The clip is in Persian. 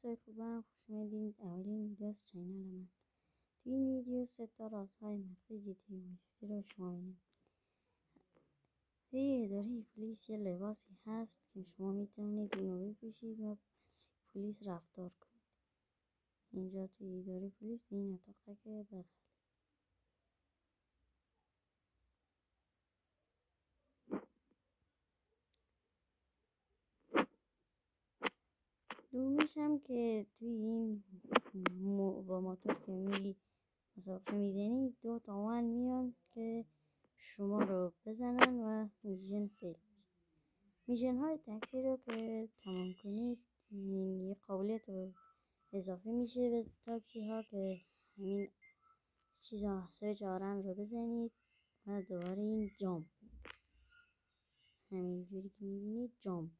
دوستای خوبم، خوش اومدین اولین ویدیو از چینل من. توی این ویدیو 3 رازهای مخفی جی تی رو شما می‌بینید. توی اداره پلیس یه لباسی هست که شما میتونید اینو بپوشید و پلیس رفتار کنید. اینجا توی اداره پلیس این اتاقه که بغل دومیش هم که توی این با موتور که میری مسابقه میزنی 2 تومن میان که شما رو بزنن و میشن فیل. میشن های تاکسی رو که تمام کنید این یه قابلیت رو اضافه میشه به تاکسی ها که همین چیزا سویچ آرم رو بزنید و دوباره این جامپ همین جوری که میبینید جامپ